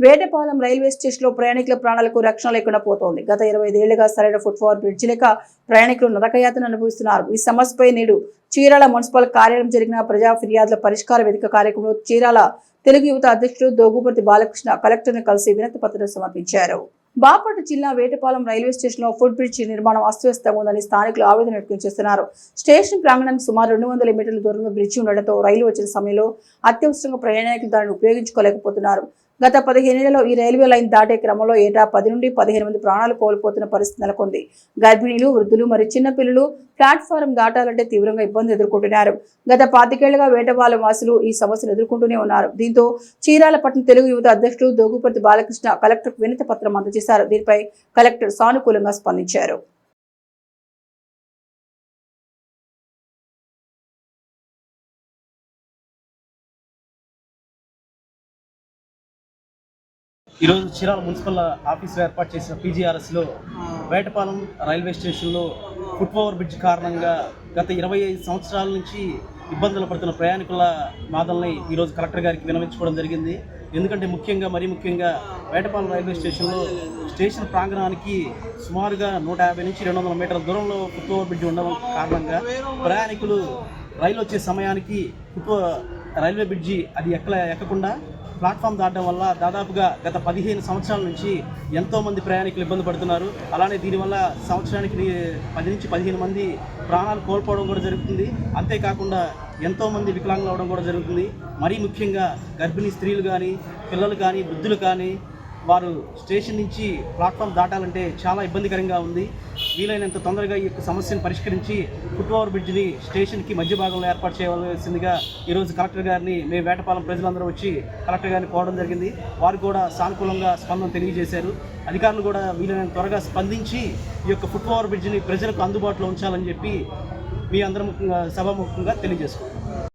Vetapalem railway స్టేషన్లో ప్రయాణికుల ప్రాణాలకు రక్షణ లేకుండా పోతోంది. గత 25 ఏళ్లుగా సరైన ఫుట్ ఓవర్ బ్రిడ్జి లేక ప్రయాణికులు నరకయాతన అనుభవిస్తున్నారు. ఈ సమస్యపై నేడు చీరాల మున్సిపల్ కార్యాలయం జరిగిన ప్రజా ఫిర్యాదుల పరిష్కార వేదిక కార్యక్రమంలో చీరాల తెలుగు యువత అధ్యక్షుడు దోగుపర్తి బాలకృష్ణ కలెక్టర్ను కలిసి వినతి పత్రం సమర్పించారు. బాపట్ల జిల్లా వేటపాలెం రైల్వే స్టేషన్లో ఫుట్ బ్రిడ్జి నిర్మాణం అస్తవ్యస్తంగా ఉందని స్థానికులు ఆవేదన వ్యక్తం చేస్తున్నారు. స్టేషన్ ప్రాంగణానికి సుమారు 200 మీటర్ల దూరంలో బ్రిడ్జి ఉండడంతో రైలు వచ్చిన సమయంలో అత్యవసరంగా ప్రయాణికులు దానిని ఉపయోగించుకోలేకపోతున్నారు. గత 15 ఏళ్లలో ఈ రైల్వే లైన్ దాటే క్రమంలో ఏటా 10 నుండి 15 మంది ప్రాణాలు కోల్పోతున్న పరిస్థితి నెలకొంది. గర్భిణీలు, వృద్ధులు మరియు చిన్నపిల్లలు ప్లాట్ఫారం దాటాలంటే తీవ్రంగా ఇబ్బంది ఎదుర్కొంటున్నారు. గత 25 ఏళ్లుగా వేటపాలెం వాసులు ఈ సమస్యను ఎదుర్కొంటూనే ఉన్నారు. దీంతో చీరాల పట్టణ తెలుగు యువత అధ్యక్షుడు దోగుపర్తి బాలకృష్ణ కలెక్టర్కు వినతి పత్రం అందజేశారు. దీనిపై కలెక్టర్ సానుకూలంగా స్పందించారు. ఈరోజు చీరాల మున్సిపల్ ఆఫీసులో ఏర్పాటు చేసిన పీజీఆర్ఎస్లో వేటపాలెం రైల్వే స్టేషన్లో ఫుట్ ఓవర్ బ్రిడ్జ్ కారణంగా గత 25 సంవత్సరాల నుంచి ఇబ్బందులు పడుతున్న ప్రయాణికుల బాధల్ని ఈరోజు కలెక్టర్ గారికి విన్నవించుకోవడం జరిగింది. ఎందుకంటే మరీ ముఖ్యంగా వేటపాలెం రైల్వే స్టేషన్లో స్టేషన్ ప్రాంగణానికి సుమారుగా 150 నుంచి 200 మీటర్ల దూరంలో ఫుట్ ఓవర్ బ్రిడ్జ్ ఉండడం కారణంగా ప్రయాణికులు రైలు వచ్చే సమయానికి రైల్వే బ్రిడ్జి అది ఎక్కకుండా ప్లాట్ఫామ్ దాటడం వల్ల దాదాపుగా గత 15 సంవత్సరాల నుంచి ఎంతోమంది ప్రయాణికులు ఇబ్బంది పడుతున్నారు. అలానే దీనివల్ల సంవత్సరానికి 10 నుంచి 15 మంది ప్రాణాలు కోల్పోవడం కూడా జరుగుతుంది. అంతేకాకుండా ఎంతోమంది వికలాంగులు అవడం కూడా జరుగుతుంది. మరీ ముఖ్యంగా గర్భిణీ స్త్రీలు కానీ, పిల్లలు కానీ, వృద్ధులు కానీ వారు స్టేషన్ నుంచి ప్లాట్ఫామ్ దాటాలంటే చాలా ఇబ్బందికరంగా ఉంది. వీలైనంత తొందరగా ఈ యొక్క సమస్యను పరిష్కరించి ఫుట్ ఓవర్ బ్రిడ్జిని స్టేషన్కి మధ్య భాగంలో ఏర్పాటు చేయవలసిందిగా ఈరోజు కలెక్టర్ గారిని మేము వేటపాలెం ప్రజలందరూ వచ్చి కలెక్టర్ గారిని కోరడం జరిగింది. వారు కూడా సానుకూలంగా స్పందన తెలియజేశారు. అధికారులు కూడా వీలైనంత త్వరగా స్పందించి ఈ యొక్క ఫుట్ ఓవర్ బ్రిడ్జిని ప్రజలకు అందుబాటులో ఉంచాలని చెప్పి మీ అందరం సభాముఖంగా తెలియజేసుకుంటాం.